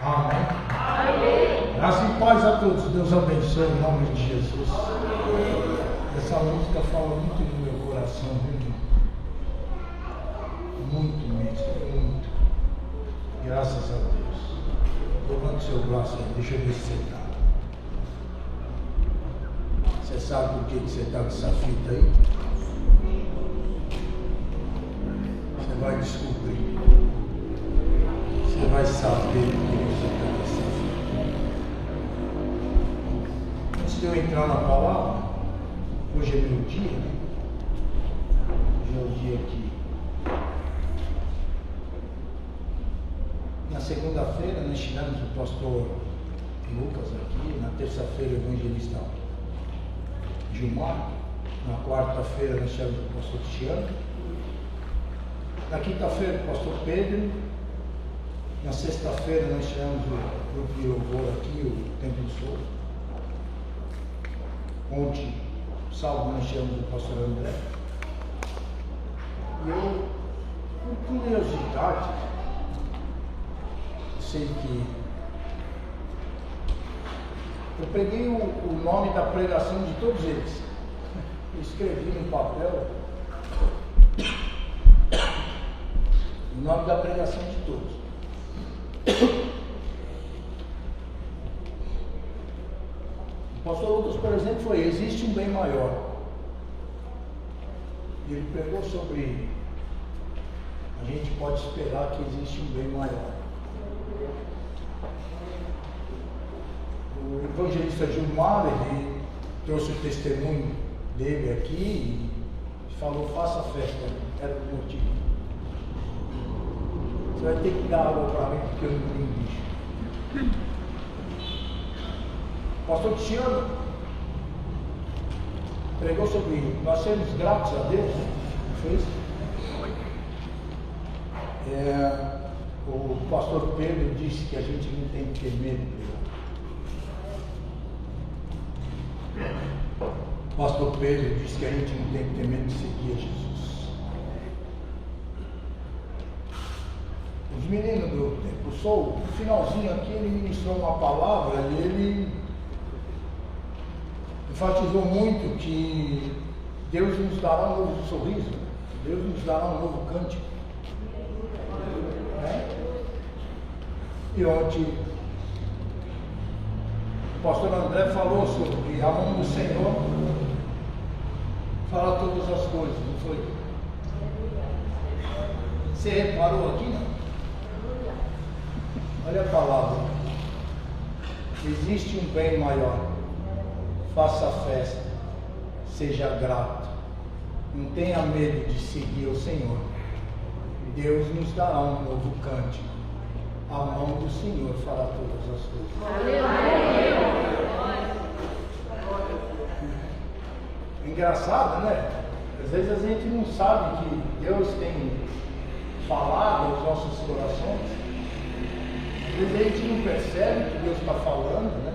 Amém. Amém. Graça e paz a todos. Deus abençoe em nome de Jesus. Essa música fala muito no meu coração, viu? Muito mesmo, muito. Graças a Deus. Levante seu braço aí, deixa eu ver se você está. Você sabe por que você está com essa fita aí? Você vai descobrir. Você vai saber por que você está com essa fita. Antes de eu entrar na palavra, hoje é meu dia, né? Hoje é o dia que... Na segunda-feira nós tivemos o pastor Lucas aqui, na terça-feira o evangelista Gilmar, na quarta-feira nós tivemos o pastor Tiago, na quinta-feira o pastor Pedro, na sexta-feira nós tivemos o grupo de louvor aqui, o Templo do Sol. Ontem, sábado, nós tivemos o pastor André. E eu, por curiosidade, sei que eu peguei o nome da pregação de todos eles, escrevi no papel o nome da pregação de todos. O pastor Lucas, por exemplo, foi: existe um bem maior. E ele pregou sobre a gente pode esperar que existe um bem maior. O evangelista Gilmar, ele trouxe o testemunho dele aqui e falou: faça festa, era o motivo. Você vai ter que dar água para mim porque eu não tenho bicho. O pastor Tiago pregou sobre nós sermos gratos a Deus, não fez? O pastor Pedro disse que a gente não tem que ter medo dele. O pastor Pedro disse que a gente não tem que ter medo de seguir a Jesus. Os meninos do Templo Sol, no finalzinho aqui, ele ministrou uma palavra e ele enfatizou muito que Deus nos dará um novo sorriso, Deus nos dará um novo cântico. E ontem o pastor André falou sobre a mão do Senhor fala todas as coisas, não foi? Você reparou aqui, não? Olha a palavra. Existe um bem maior. Faça festa, seja grato, não tenha medo de seguir o Senhor. Deus nos dará um novo cântico. A mão do Senhor fará todas as coisas. Engraçado, né? Às vezes a gente não sabe que Deus tem falado aos nossos corações. Às vezes a gente não percebe que Deus está falando, né?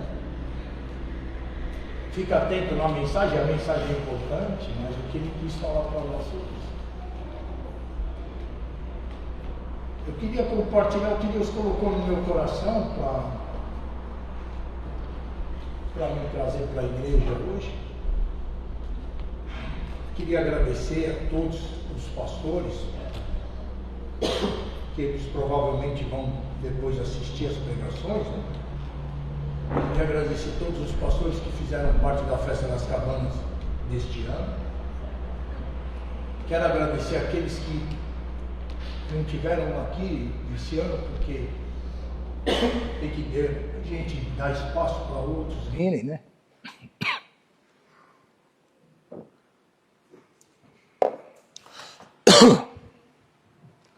Fica atento na mensagem, a mensagem é importante, mas o que Ele quis falar para nós é isso. Eu queria compartilhar o que Deus colocou no meu coração para me trazer para a igreja hoje. Queria agradecer a todos os pastores, que eles provavelmente vão depois assistir as pregações, né? Queria agradecer a todos os pastores que fizeram parte da Festa das Cabanas deste ano. Quero agradecer aqueles que não tiveram aqui esse ano, porque tem que a gente dar espaço para outros virem, né?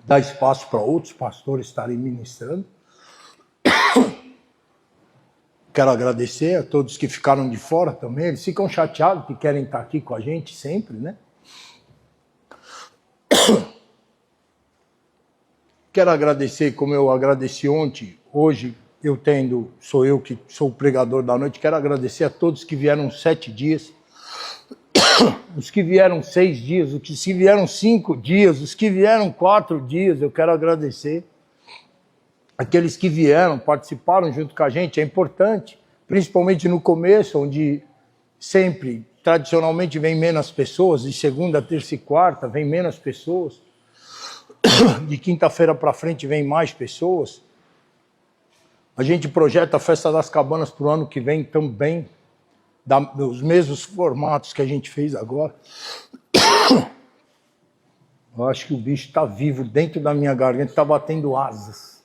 Dar espaço para outros pastores estarem ministrando. Quero agradecer a todos que ficaram de fora também. Eles ficam chateados que querem estar aqui com a gente sempre, né? Quero agradecer, como eu agradeci ontem, hoje sou eu que sou o pregador da noite. Quero agradecer a todos que vieram 7 dias, os que vieram 6 dias, os que vieram 5 dias, os que vieram 4 dias. Eu quero agradecer. aqueles que vieram, participaram junto com a gente, é importante, principalmente no começo, onde sempre, tradicionalmente, vem menos pessoas, de segunda, terça e quarta, vem menos pessoas, de quinta-feira para frente vem mais pessoas. A gente projeta a Festa das Cabanas para o ano que vem também, dos mesmos formatos que a gente fez agora. Eu acho que o bicho está vivo dentro da minha garganta, está batendo asas.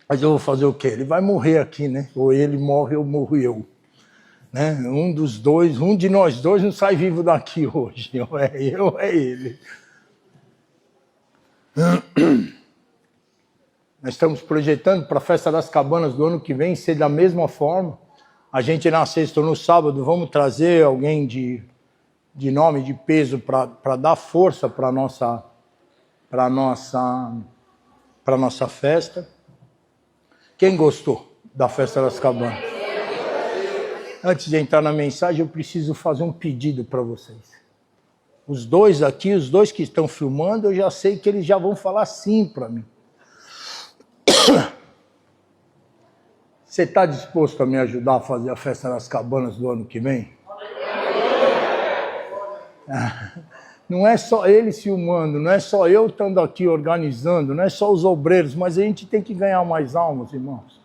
Mas eu vou fazer o quê? Ele vai morrer aqui, né? Ou ele morre ou morro eu. Né? Um dos dois, um de nós dois não sai vivo daqui hoje. Ou é eu ou é ele. Nós estamos projetando para a Festa das Cabanas do ano que vem ser da mesma forma. A gente na sexta ou no sábado vamos trazer alguém de nome, de peso, para dar força para a nossa festa. Quem gostou da Festa das Cabanas? Antes de entrar na mensagem, eu preciso fazer um pedido para vocês. Os dois aqui, os dois que estão filmando, eu já sei que eles já vão falar sim para mim. Você está disposto a me ajudar a fazer a Festa das Cabanas do ano que vem? Não é só eles filmando, não é só eu estando aqui organizando, não é só os obreiros, mas a gente tem que ganhar mais almas, irmãos.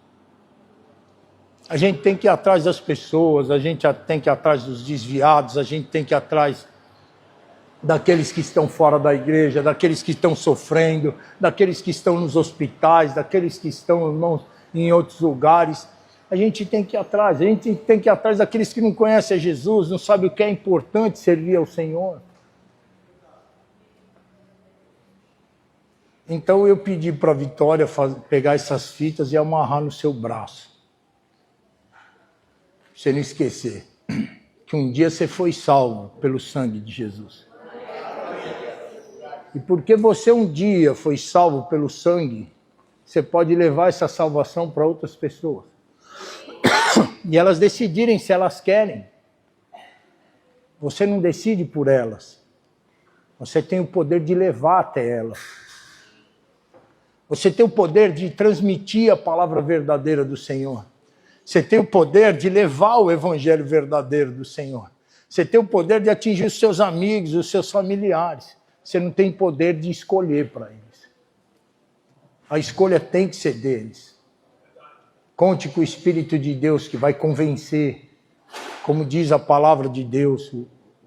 A gente tem que ir atrás das pessoas, a gente tem que ir atrás dos desviados, a gente tem que ir atrás daqueles que estão fora da igreja, daqueles que estão sofrendo, daqueles que estão nos hospitais, daqueles que estão, irmãos, em outros lugares. A gente tem que ir atrás, a gente tem que ir atrás daqueles que não conhecem a Jesus, não sabem o que é importante servir ao Senhor. Então eu pedi para a Vitória pegar essas fitas e amarrar no seu braço. Pra você não esquecer que um dia você foi salvo pelo sangue de Jesus. E porque você um dia foi salvo pelo sangue, você pode levar essa salvação para outras pessoas. E elas decidirem se elas querem. Você não decide por elas. Você tem o poder de levar até elas. Você tem o poder de transmitir a palavra verdadeira do Senhor. Você tem o poder de levar o evangelho verdadeiro do Senhor. Você tem o poder de atingir os seus amigos, os seus familiares. Você não tem poder de escolher para eles. A escolha tem que ser deles. Conte com o Espírito de Deus que vai convencer. Como diz a palavra de Deus,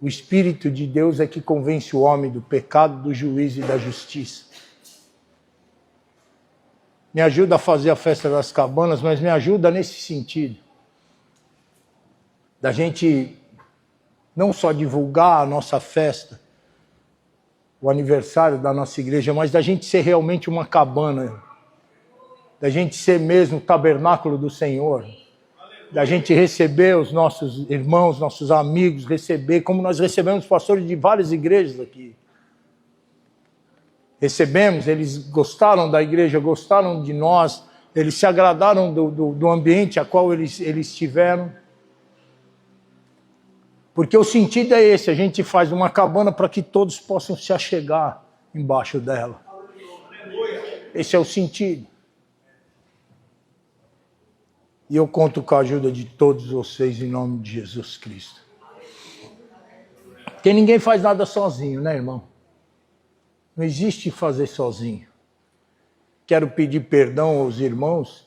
o Espírito de Deus é que convence o homem do pecado, do juízo e da justiça. Me ajuda a fazer a Festa das Cabanas, mas me ajuda nesse sentido. Da gente não só divulgar a nossa festa, o aniversário da nossa igreja, mas da gente ser realmente uma cabana, da gente ser mesmo o tabernáculo do Senhor, da gente receber os nossos irmãos, nossos amigos, receber, como nós recebemos pastores de várias igrejas aqui. Recebemos, eles gostaram da igreja, gostaram de nós, eles se agradaram do ambiente a qual eles tiveram. Porque o sentido é esse, a gente faz uma cabana para que todos possam se achegar embaixo dela. Esse é o sentido. E eu conto com a ajuda de todos vocês em nome de Jesus Cristo. Porque ninguém faz nada sozinho, né, irmão? Não existe fazer sozinho. Quero pedir perdão aos irmãos.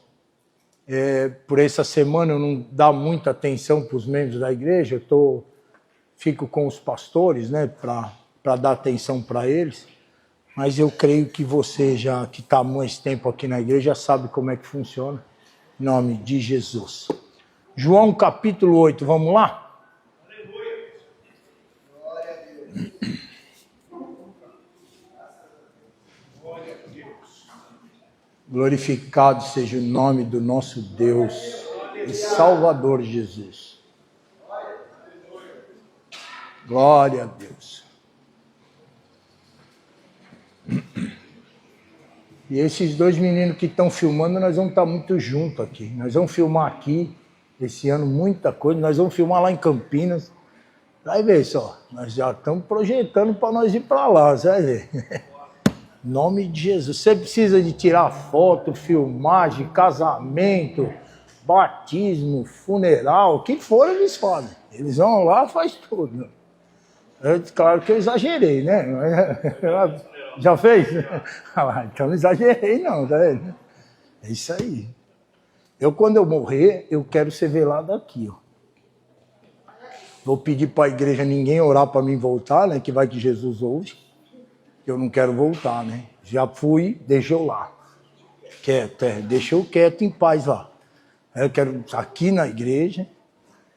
Por essa semana eu não dá muita atenção para os membros da igreja. Fico com os pastores, né, para dar atenção para eles. Mas eu creio que você, já que está há mais tempo aqui na igreja, já sabe como é que funciona. Em nome de Jesus. João capítulo 8, vamos lá? Glória a Deus. Glória a Deus. Glorificado seja o nome do nosso Deus e Salvador Jesus. Glória a Deus. E esses dois meninos que estão filmando, nós vamos estar muito juntos aqui. Nós vamos filmar aqui, esse ano, muita coisa. Nós vamos filmar lá em Campinas. Vai ver só, nós já estamos projetando para nós ir para lá, você vai ver. Em nome de Jesus. Você precisa de tirar foto, filmagem, casamento, batismo, funeral, o que for eles fazem. Eles vão lá e fazem tudo. Claro que eu exagerei, né? Já fez? Então não exagerei não, tá vendo? É isso aí. Quando eu morrer, eu quero ser velado aqui, ó. Vou pedir para a igreja ninguém orar para mim voltar, né? Que vai que Jesus ouve. Eu não quero voltar, né? Já fui, deixa eu lá. Quieto, deixa eu quieto em paz lá. Eu quero aqui na igreja,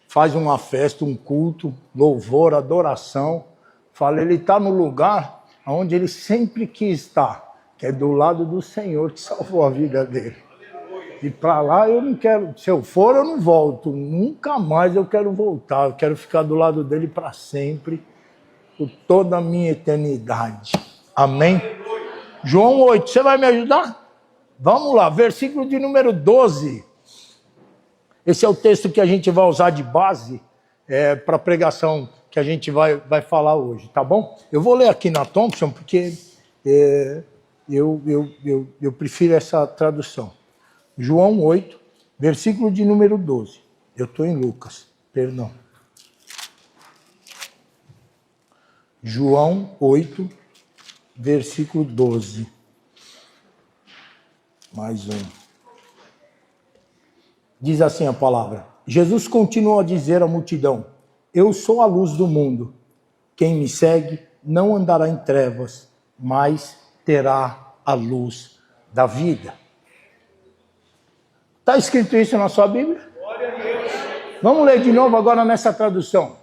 faz uma festa, um culto, louvor, adoração. Fala, ele está no lugar onde ele sempre quis estar, que é do lado do Senhor que salvou a vida dele. E para lá eu não quero, se eu for eu não volto, nunca mais eu quero voltar, eu quero ficar do lado dele para sempre, por toda a minha eternidade. Amém? João 8, você vai me ajudar? Vamos lá, versículo de número 12. Esse é o texto que a gente vai usar de base para a pregação que a gente vai falar hoje, tá bom? Eu vou ler aqui na Thompson, porque eu prefiro essa tradução. João 8, versículo de número 12. Eu estou em Lucas, perdão. João 8, versículo 12. Mais um. Diz assim a palavra. Jesus continuou a dizer à multidão: eu sou a luz do mundo. Quem me segue não andará em trevas, mas terá a luz da vida. Está escrito isso na sua Bíblia? Vamos ler de novo agora nessa tradução.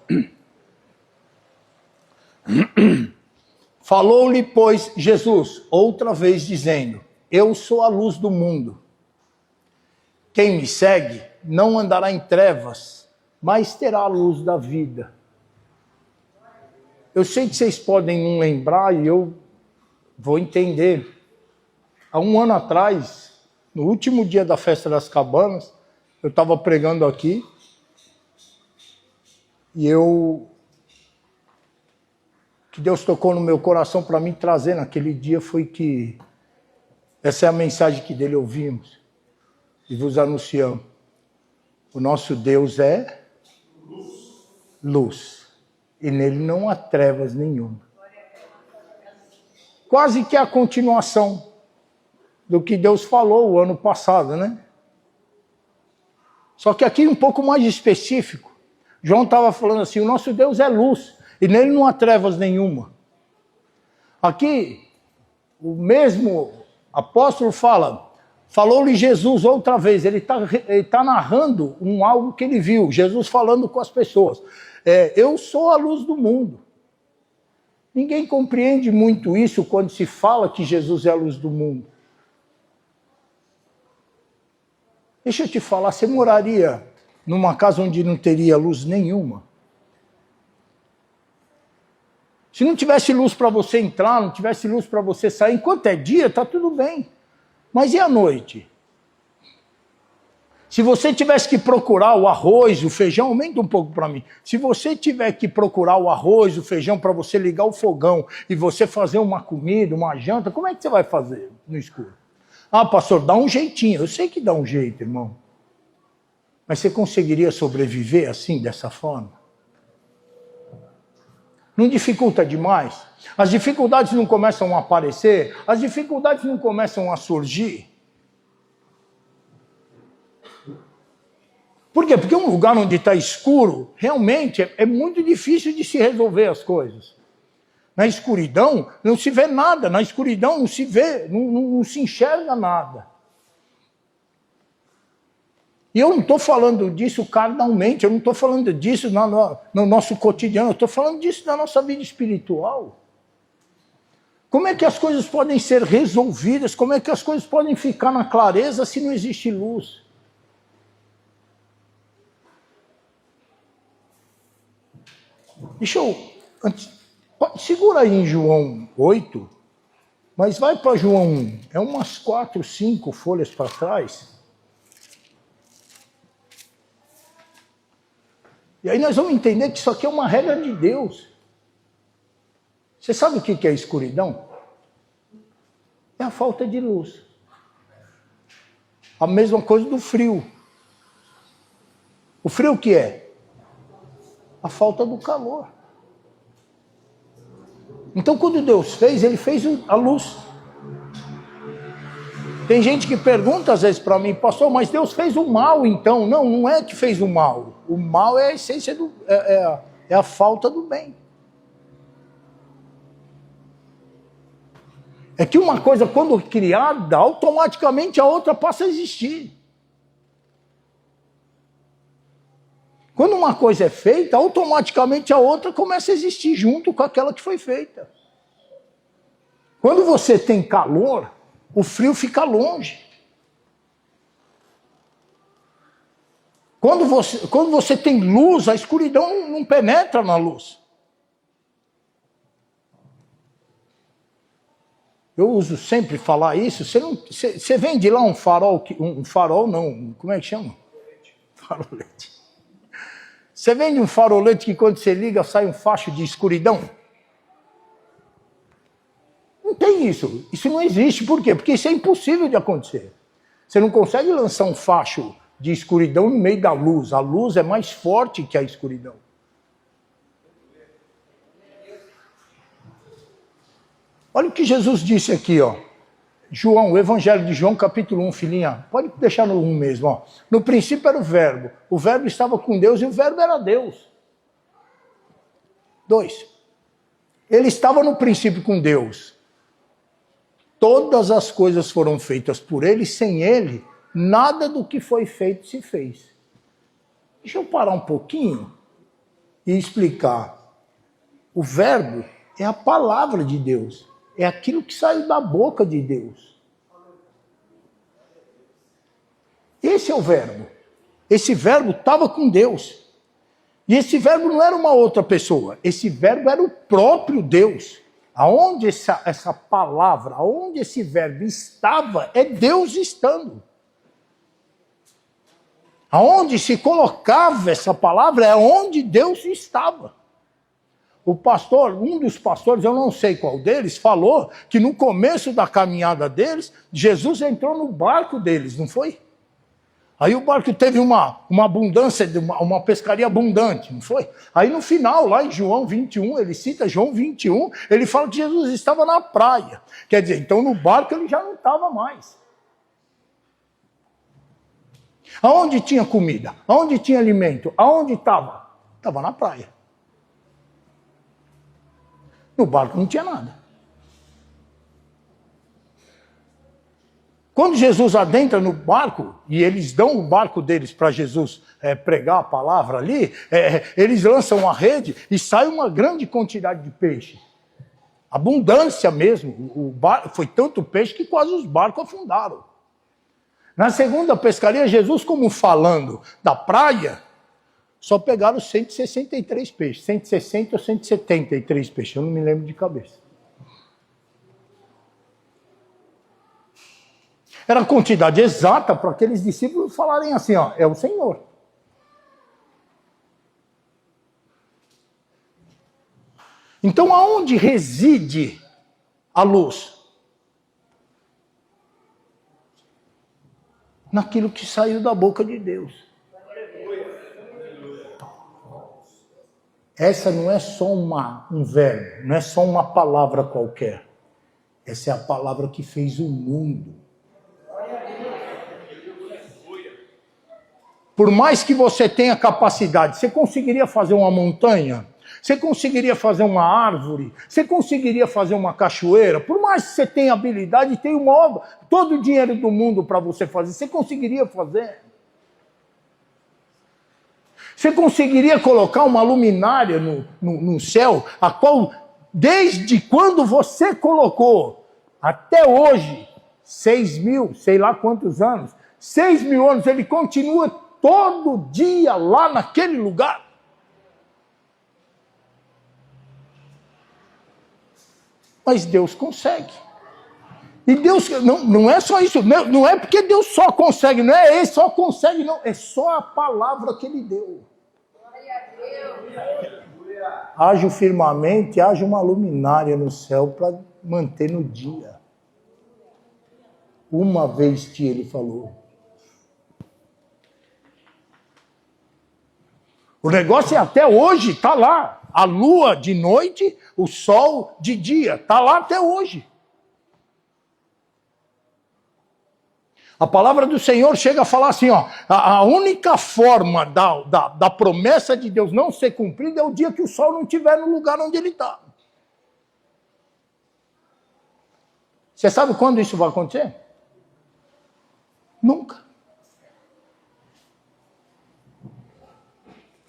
Falou-lhe, pois, Jesus, outra vez dizendo: eu sou a luz do mundo. Quem me segue não andará em trevas, mas terá a luz da vida. Eu sei que vocês podem não lembrar e eu vou entender. Há um ano atrás, no último dia da festa das cabanas, eu estava pregando aqui e que Deus tocou no meu coração para mim trazer naquele dia foi que essa é a mensagem que dele ouvimos e vos anunciamos. O nosso Deus é luz e nele não há trevas nenhuma. Quase que a continuação do que Deus falou o ano passado, né? Só que aqui um pouco mais específico. João estava falando assim, o nosso Deus é luz, e nele não há trevas nenhuma. Aqui, o mesmo apóstolo falou-lhe Jesus outra vez, ele tá narrando algo que ele viu, Jesus falando com as pessoas. Eu sou a luz do mundo. Ninguém compreende muito isso quando se fala que Jesus é a luz do mundo. Deixa eu te falar, você moraria numa casa onde não teria luz nenhuma? Se não tivesse luz para você entrar, não tivesse luz para você sair, enquanto é dia, está tudo bem. Mas e à noite? Se você tivesse que procurar o arroz, o feijão, aumenta um pouco para mim. Se você tiver que procurar o arroz, o feijão para você ligar o fogão e você fazer uma comida, uma janta, como é que você vai fazer no escuro? Ah, pastor, dá um jeitinho. Eu sei que dá um jeito, irmão. Mas você conseguiria sobreviver assim, dessa forma? Não dificulta demais? As dificuldades não começam a aparecer? As dificuldades não começam a surgir? Por quê? Porque um lugar onde está escuro, realmente é muito difícil de se resolver as coisas. Na escuridão não se vê nada, na escuridão não se vê, não se enxerga nada. E eu não estou falando disso carnalmente, eu não estou falando disso no nosso cotidiano, eu estou falando disso na nossa vida espiritual. Como é que as coisas podem ser resolvidas, como é que as coisas podem ficar na clareza se não existe luz? Deixa eu... Segura aí em João 8, mas vai para João 1. É umas 4, 5 folhas para trás. E aí nós vamos entender que isso aqui é uma regra de Deus. Você sabe o que é escuridão? É a falta de luz. A mesma coisa do frio. O frio o que é? A falta do calor. Então, quando Deus fez, Ele fez a luz. Tem gente que pergunta às vezes para mim, pastor, mas Deus fez o mal então? Não, não é que fez o mal. O mal é a essência é a falta do bem. É que uma coisa, quando criada, automaticamente a outra passa a existir. Quando uma coisa é feita, automaticamente a outra começa a existir junto com aquela que foi feita. Quando você tem calor, o frio fica longe. Quando você tem luz, a escuridão não penetra na luz. Eu uso sempre falar isso. Você vende lá um farol não, como é que chama? Farolete. Você vende um farolete que quando você liga sai um facho de escuridão? Não tem isso. Isso não existe. Por quê? Porque isso é impossível de acontecer. Você não consegue lançar um facho de escuridão no meio da luz. A luz é mais forte que a escuridão. Olha o que Jesus disse aqui, ó. João, o Evangelho de João, capítulo 1, filhinha. Pode deixar no 1 mesmo, ó. No princípio era o Verbo. O Verbo estava com Deus e o Verbo era Deus. 2. Ele estava no princípio com Deus. Todas as coisas foram feitas por ele, sem ele, nada do que foi feito se fez. Deixa eu parar um pouquinho e explicar. O Verbo é a palavra de Deus. É aquilo que saiu da boca de Deus. Esse é o Verbo. Esse Verbo estava com Deus. E esse Verbo não era uma outra pessoa. Esse Verbo era o próprio Deus. Aonde essa palavra, aonde esse Verbo estava, é Deus estando. Aonde se colocava essa palavra, é onde Deus estava. O pastor, um dos pastores, eu não sei qual deles, falou que no começo da caminhada deles, Jesus entrou no barco deles, não foi? Aí o barco teve uma abundância, uma pescaria abundante, não foi? Aí no final, lá em João 21, ele cita João 21, ele fala que Jesus estava na praia. Quer dizer, então no barco ele já não estava mais. Aonde tinha comida? Aonde tinha alimento? Aonde estava? Estava na praia. No barco não tinha nada. Quando Jesus adentra no barco, e eles dão o barco deles para Jesus pregar a palavra ali, eles lançam a rede e sai uma grande quantidade de peixe. Abundância mesmo. Foi tanto peixe que quase os barcos afundaram. Na segunda pescaria, Jesus, como falando da praia, só pegaram 163 peixes. 160 ou 173 peixes, eu não me lembro de cabeça. Era a quantidade exata para aqueles discípulos falarem assim, ó, é o Senhor. Então, aonde reside a luz? Naquilo que saiu da boca de Deus. Essa não é só um verbo, não é só uma palavra qualquer. Essa é a palavra que fez o mundo. Por mais que você tenha capacidade, você conseguiria fazer uma montanha? Você conseguiria fazer uma árvore? Você conseguiria fazer uma cachoeira? Por mais que você tenha habilidade e tenha todo o dinheiro do mundo para você fazer, você conseguiria fazer? Você conseguiria colocar uma luminária no céu, a qual, desde quando você colocou, até hoje, 6.000, sei lá quantos anos, 6.000 anos, ele continua todo dia lá naquele lugar? Mas Deus consegue. E Deus, não é só isso, não é porque Deus só consegue, não é Ele só consegue, não, é só a palavra que Ele deu. Haja o firmamento e haja uma luminária no céu para manter no dia. uma vez que ele falou. O negócio é até hoje, está lá. A lua de noite, o sol de dia. Está lá até hoje. A palavra do Senhor chega a falar assim, ó, a única forma da promessa de Deus não ser cumprida é o dia que o sol não estiver no lugar onde ele está. Você sabe quando isso vai acontecer? Nunca.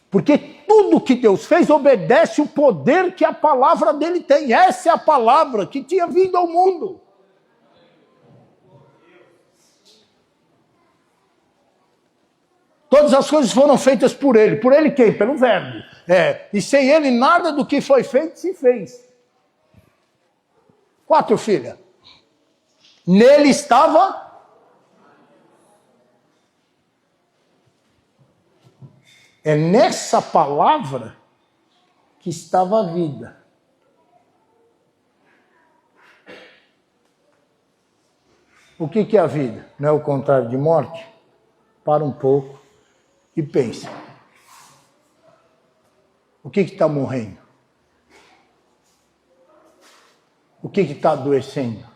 Porque tudo que Deus fez obedece o poder que a palavra dele tem. Essa é a palavra que tinha vindo ao mundo. Todas as coisas foram feitas por ele. Por ele quem? Pelo Verbo. E sem ele nada do que foi feito se fez. 4, filha. Nele estava... É nessa palavra que estava a vida. O que é a vida? Não é o contrário de morte? Para um pouco e pensa. O que está morrendo? O que está adoecendo?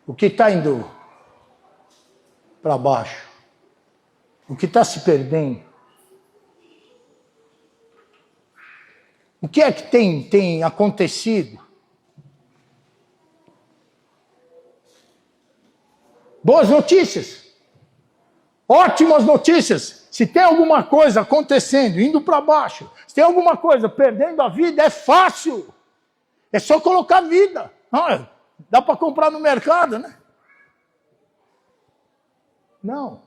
O que está indo para baixo? O que está se perdendo? O que é que tem acontecido? Boas notícias. Ótimas notícias. Se tem alguma coisa acontecendo, indo para baixo, se tem alguma coisa perdendo a vida, é fácil. É só colocar vida. Dá para comprar no mercado, né? Não.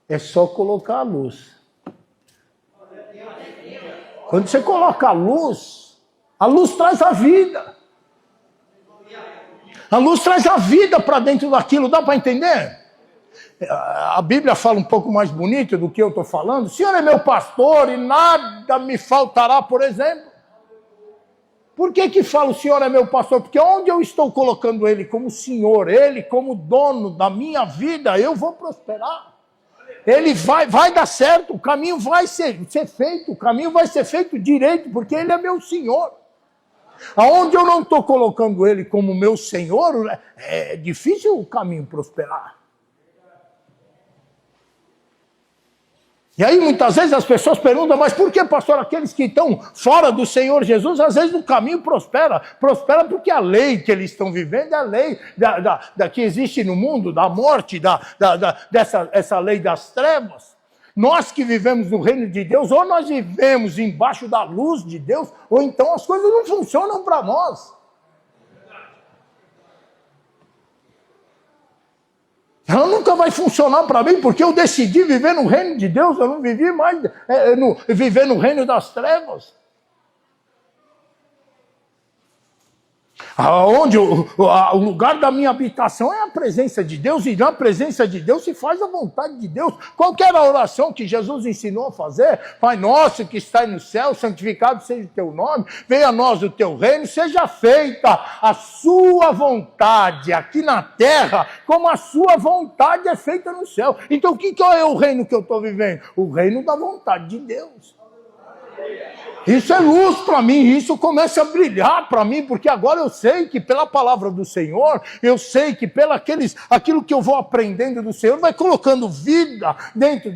É só colocar a luz. Quando você coloca a luz traz a vida. A luz traz a vida para dentro daquilo, dá para entender? A Bíblia fala um pouco mais bonito do que eu estou falando. O Senhor é meu pastor e nada me faltará, por exemplo. Por que fala o Senhor é meu pastor? Porque onde eu estou colocando Ele como Senhor, Ele como dono da minha vida, eu vou prosperar. Ele vai dar certo, o caminho vai ser feito, o caminho vai ser feito direito, porque Ele é meu Senhor. Aonde eu não estou colocando Ele como meu Senhor, é difícil o caminho prosperar. E aí muitas vezes as pessoas perguntam, mas por que, pastor, aqueles que estão fora do Senhor Jesus, às vezes o caminho prospera? Prospera porque a lei que eles estão vivendo é a lei que existe no mundo, da morte, essa lei das trevas. Nós que vivemos no reino de Deus, ou nós vivemos embaixo da luz de Deus, ou então as coisas não funcionam para nós. Ela nunca vai funcionar para mim, porque eu decidi viver no reino de Deus, eu não vivi mais viver no reino das trevas. Onde o lugar da minha habitação é a presença de Deus, e na presença de Deus se faz a vontade de Deus. Qual que era a oração que Jesus ensinou a fazer? Pai nosso que está no céu, santificado seja o teu nome, venha a nós o teu reino, seja feita a sua vontade aqui na terra, como a sua vontade é feita no céu. Então o que é o reino que eu estou vivendo? O reino da vontade de Deus. Isso é luz para mim, isso começa a brilhar para mim, porque agora eu sei que pela palavra do Senhor, eu sei que aquilo que eu vou aprendendo do Senhor vai colocando vida dentro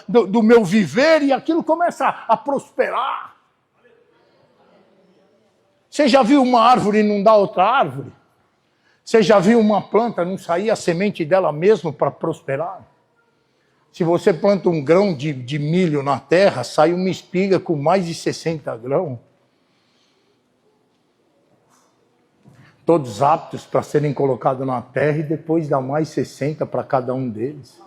do meu viver, e aquilo começa a prosperar. Você já viu uma árvore e não dá outra árvore? Você já viu uma planta não sair a semente dela mesmo para prosperar? Se você planta um grão de milho na terra, sai uma espiga com mais de 60 grãos. Todos aptos para serem colocados na terra, e depois dá mais 60 para cada um deles.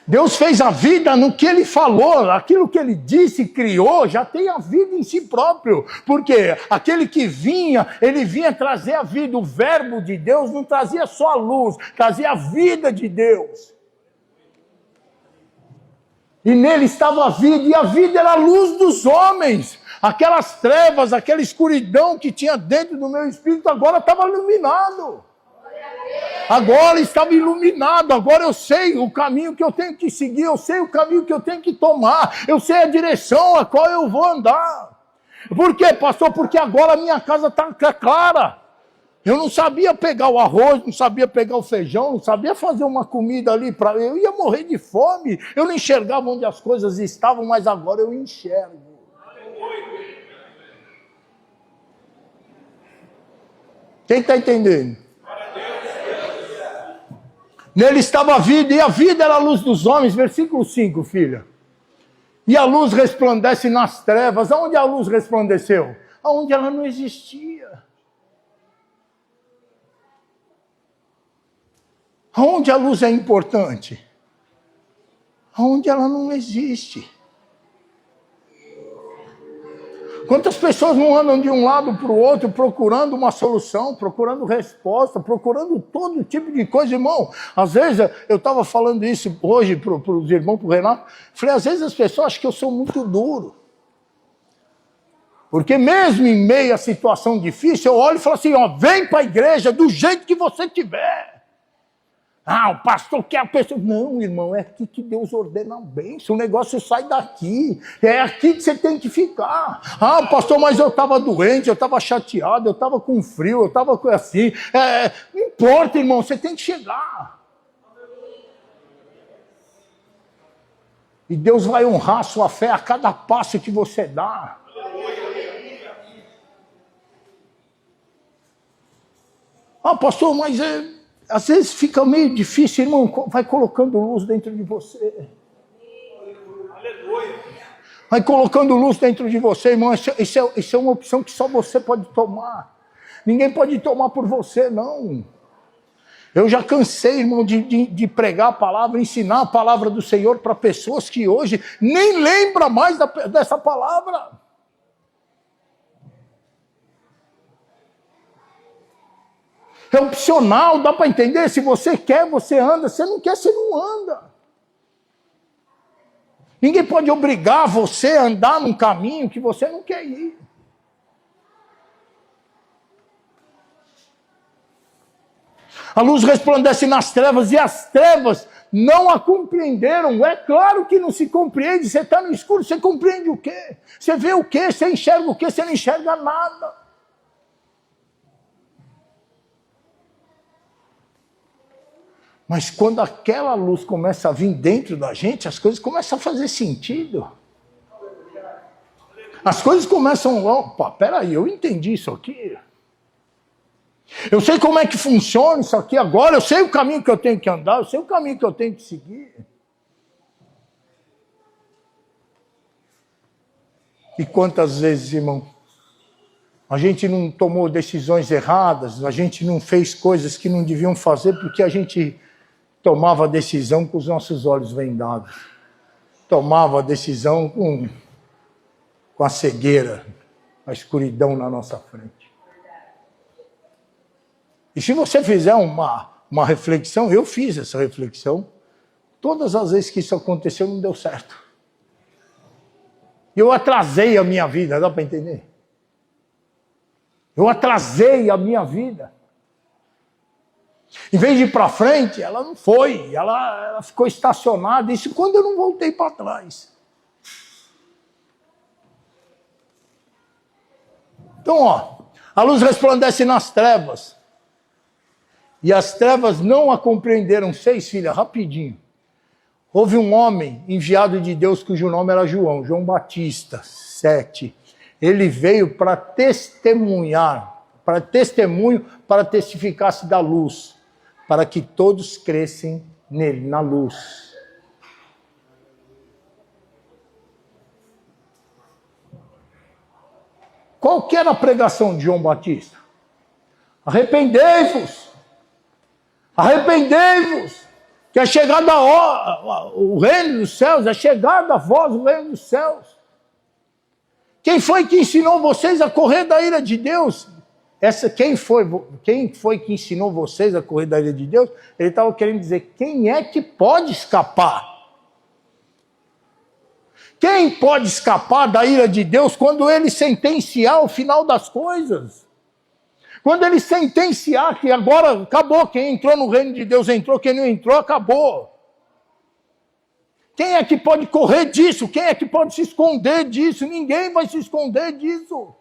Deus fez a vida no que Ele falou, aquilo que Ele disse, criou, já tem a vida em si próprio. Porque aquele que vinha, Ele vinha trazer a vida. O verbo de Deus não trazia só a luz, trazia a vida de Deus. E nele estava a vida, e a vida era a luz dos homens. Aquelas trevas, aquela escuridão que tinha dentro do meu espírito, agora estava iluminado. Agora estava iluminado, agora eu sei o caminho que eu tenho que seguir, eu sei o caminho que eu tenho que tomar, eu sei a direção a qual eu vou andar. Por quê, pastor? Porque agora a minha casa está clara. Eu não sabia pegar o arroz, não sabia pegar o feijão, não sabia fazer uma comida ali para eu ia morrer de fome. Eu não enxergava onde as coisas estavam, mas agora eu enxergo. Quem está entendendo? Nele estava a vida, e a vida era a luz dos homens. Versículo 5, filha. E a luz resplandece nas trevas. Aonde a luz resplandeceu? Aonde ela não existia. Aonde a luz é importante? Aonde ela não existe. Quantas pessoas não andam de um lado para o outro procurando uma solução, procurando resposta, procurando todo tipo de coisa, irmão? Às vezes, eu estava falando isso hoje para os irmãos, para o Renato, falei, às vezes as pessoas acham que eu sou muito duro. Porque mesmo em meio a situação difícil, eu olho e falo assim, ó, vem para a igreja do jeito que você tiver. Ah, o pastor quer a pessoa... Não, irmão, é aqui que Deus ordena a bênção. O negócio sai daqui. É aqui que você tem que ficar. Ah, pastor, mas eu estava doente, eu estava chateado, eu estava com frio, eu estava assim. Não importa, irmão, você tem que chegar. E Deus vai honrar a sua fé a cada passo que você dá. Ah, pastor, mas às vezes fica meio difícil, irmão, vai colocando luz dentro de você. Vai colocando luz dentro de você, irmão. Isso é uma opção que só você pode tomar. Ninguém pode tomar por você, não. Eu já cansei, irmão, de pregar a palavra, ensinar a palavra do Senhor para pessoas que hoje nem lembram mais dessa palavra. É opcional, dá para entender? Se você quer, você anda. Se não quer, você não anda. Ninguém pode obrigar você a andar num caminho que você não quer ir. A luz resplandece nas trevas e as trevas não a compreenderam. É claro que não se compreende. Você está no escuro, você compreende o quê? Você vê o quê? Você enxerga o quê? Você não enxerga nada. Mas quando aquela luz começa a vir dentro da gente, as coisas começam a fazer sentido. As coisas começam... Opa, peraí, eu entendi isso aqui. Eu sei como é que funciona isso aqui agora, eu sei o caminho que eu tenho que andar, eu sei o caminho que eu tenho que seguir. E quantas vezes, irmão, a gente não tomou decisões erradas, a gente não fez coisas que não deviam fazer porque a gente tomava a decisão com os nossos olhos vendados. Tomava a decisão com a cegueira, a escuridão na nossa frente. E se você fizer uma reflexão, eu fiz essa reflexão, todas as vezes que isso aconteceu não deu certo. Eu atrasei a minha vida, dá para entender? Eu atrasei a minha vida. Em vez de ir para frente, ela não foi, ela ficou estacionada, isso quando eu não voltei para trás. Então, ó, a luz resplandece nas trevas, e as trevas não a compreenderam. 6, filha, rapidinho. Houve um homem enviado de Deus cujo nome era João Batista, 7. Ele veio para testemunhar, para testificar-se da luz, para que todos crescem nele, na luz. Qual que era a pregação de João Batista? Arrependei-vos! Arrependei-vos! Que é chegada a hora, o reino dos céus, é chegada a vós o reino dos céus. Quem foi que ensinou vocês a correr da ira de Deus? Quem foi que ensinou vocês a correr da ira de Deus? Ele estava querendo dizer, quem é que pode escapar? Quem pode escapar da ira de Deus quando ele sentenciar o final das coisas? Quando ele sentenciar que agora acabou, quem entrou no reino de Deus entrou, quem não entrou, acabou. Quem é que pode correr disso? Quem é que pode se esconder disso? Ninguém vai se esconder disso.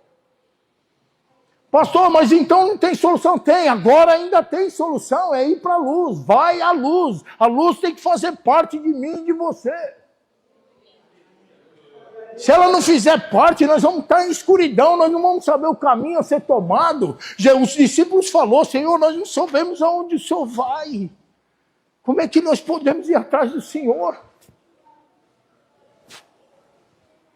Pastor, mas então não tem solução? Tem, agora ainda tem solução, é ir para a luz, vai à luz. A luz tem que fazer parte de mim e de você. Se ela não fizer parte, nós vamos estar em escuridão, nós não vamos saber o caminho a ser tomado. Os discípulos falaram, Senhor, nós não sabemos aonde o Senhor vai. Como é que nós podemos ir atrás do Senhor?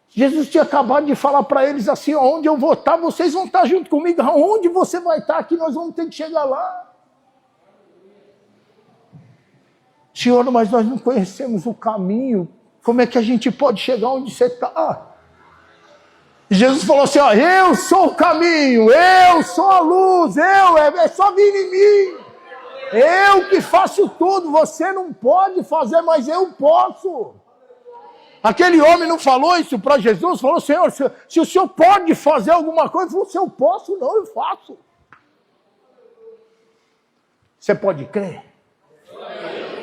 Jesus tinha acabado de falar para eles assim, onde eu vou estar, vocês vão estar junto comigo. Aonde você vai estar, que nós vamos ter que chegar lá. Senhor, mas nós não conhecemos o caminho. Como é que a gente pode chegar onde você está? Jesus falou assim, eu sou o caminho, eu sou a luz, é só vir em mim. Eu que faço tudo, você não pode fazer, mas eu posso. Aquele homem não falou isso para Jesus, falou, Senhor, se o Senhor pode fazer alguma coisa, ele falou, se eu posso, não, eu faço. Você pode crer?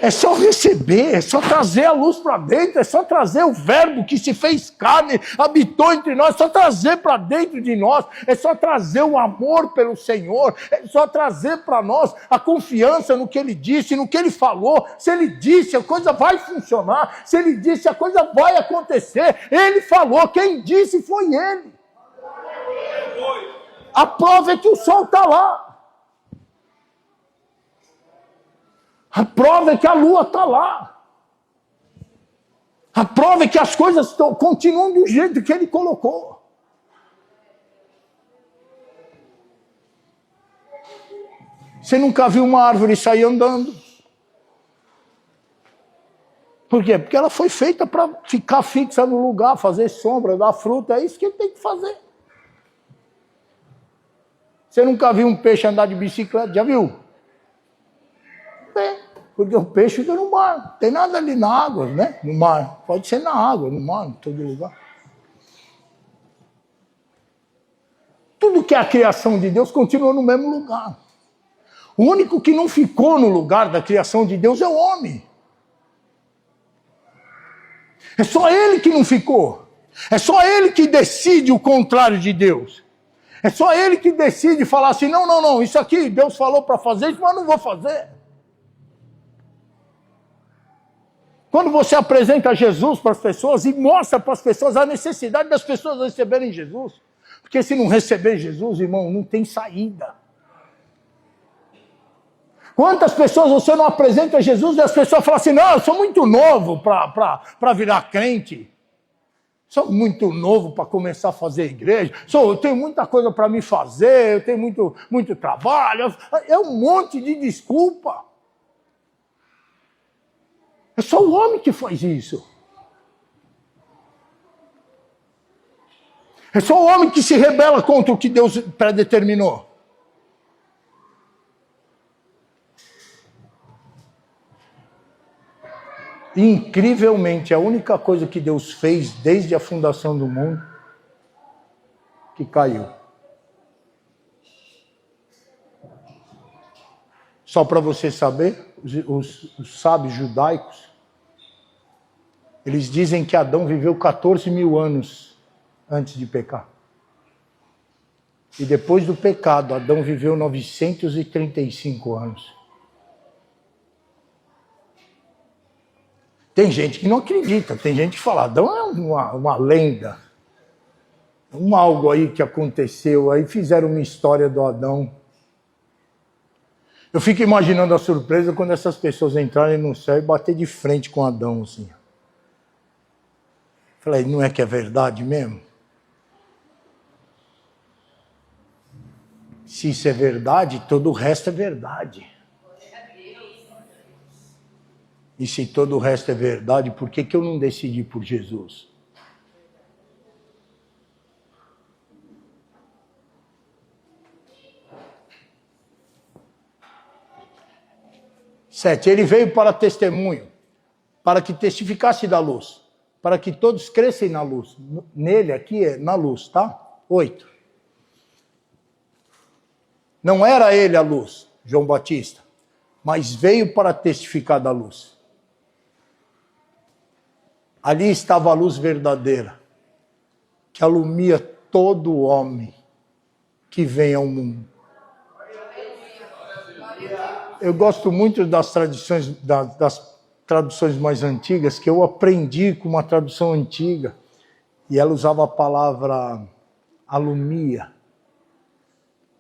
É só receber, é só trazer a luz para dentro, é só trazer o verbo que se fez carne, habitou entre nós, é só trazer para dentro de nós, é só trazer o amor pelo Senhor, é só trazer para nós a confiança no que Ele disse, no que Ele falou. Se Ele disse, a coisa vai funcionar, se Ele disse, a coisa vai acontecer. Ele falou, quem disse foi Ele. A prova é que o sol está lá. A prova é que a lua está lá. A prova é que as coisas continuam do jeito que Ele colocou. Você nunca viu uma árvore sair andando? Por quê? Porque ela foi feita para ficar fixa no lugar, fazer sombra, dar fruta. É isso que ele tem que fazer. Você nunca viu um peixe andar de bicicleta? Já viu? Porque o peixe fica no mar, não tem nada ali na água, né? No mar, pode ser na água, no mar, em todo lugar. Tudo que é a criação de Deus continua no mesmo lugar. O único que não ficou no lugar da criação de Deus é o homem. É só ele que não ficou. É só ele que decide o contrário de Deus. É só ele que decide falar assim, não, isso aqui Deus falou para fazer, isso, mas eu não vou fazer. Quando você apresenta Jesus para as pessoas e mostra para as pessoas a necessidade das pessoas receberem Jesus. Porque se não receber Jesus, irmão, não tem saída. Quantas pessoas você não apresenta Jesus e as pessoas falam assim, não, eu sou muito novo para virar crente. Sou muito novo para começar a fazer igreja. Eu tenho muita coisa para me fazer, eu tenho muito trabalho. É um monte de desculpa. É só o homem que faz isso. É só o homem que se rebela contra o que Deus predeterminou. E, incrivelmente, a única coisa que Deus fez desde a fundação do mundo, que caiu. Só para você saber, os sábios judaicos, eles dizem que Adão viveu 14 mil anos antes de pecar. E depois do pecado, Adão viveu 935 anos. Tem gente que não acredita, tem gente que fala, Adão é uma lenda. Algo aí que aconteceu, aí fizeram uma história do Adão. Eu fico imaginando a surpresa quando essas pessoas entrarem no céu e bater de frente com Adão, assim. Falei, não é que é verdade mesmo? Se isso é verdade, todo o resto é verdade. E se todo o resto é verdade, por que eu não decidi por Jesus? Sete, ele veio para testemunho, para que testificasse da luz, para que todos crescem na luz. Nele, aqui é na luz, tá? 8. Não era ele a luz, João Batista, mas veio para testificar da luz. Ali estava a luz verdadeira, que alumia todo homem que vem ao mundo. Eu gosto muito das tradições, das traduções mais antigas, que eu aprendi com uma tradução antiga, e ela usava a palavra alumia.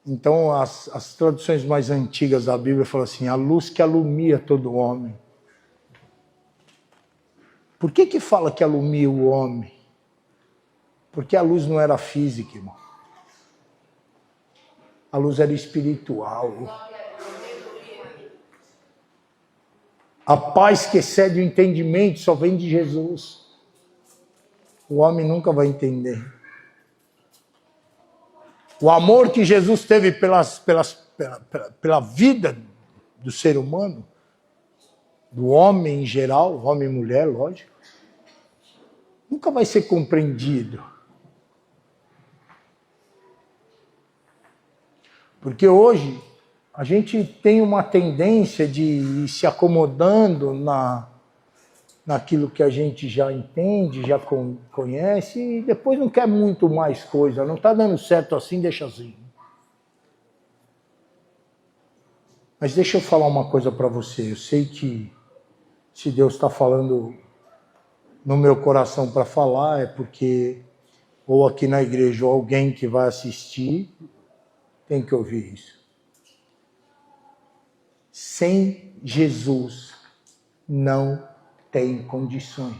Então, as traduções mais antigas da Bíblia falam assim, a luz que alumia todo homem. Por que fala que alumia o homem? Porque a luz não era física, irmão. A luz era espiritual. A paz que excede o entendimento só vem de Jesus. O homem nunca vai entender. O amor que Jesus teve pela vida do ser humano, do homem em geral, homem e mulher, lógico, nunca vai ser compreendido. Porque hoje a gente tem uma tendência de ir se acomodando naquilo que a gente já entende, já conhece, e depois não quer muito mais coisa. Não está dando certo assim, deixa assim. Mas deixa eu falar uma coisa para você. Eu sei que se Deus está falando no meu coração para falar, é porque ou aqui na igreja ou alguém que vai assistir tem que ouvir isso. Sem Jesus não tem condições.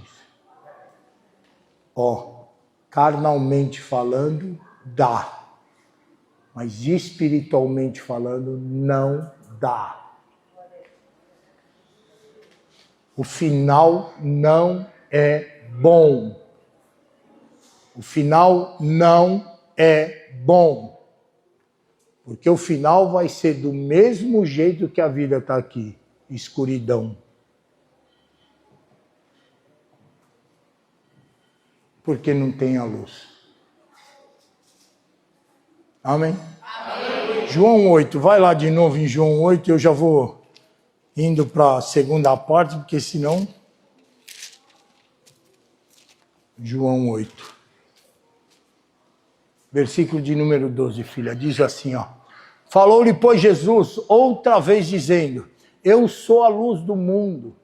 Carnalmente falando, dá. Mas espiritualmente falando, não dá. O final não é bom. O final não é bom. Porque o final vai ser do mesmo jeito que a vida está aqui. Escuridão. Porque não tem a luz. Amém? Amém? João 8, vai lá de novo em João 8, eu já vou indo para a segunda parte, porque senão... João 8. Versículo de número 12, filha, diz assim, ó. Falou-lhe, pois, Jesus, outra vez dizendo, eu sou a luz do mundo.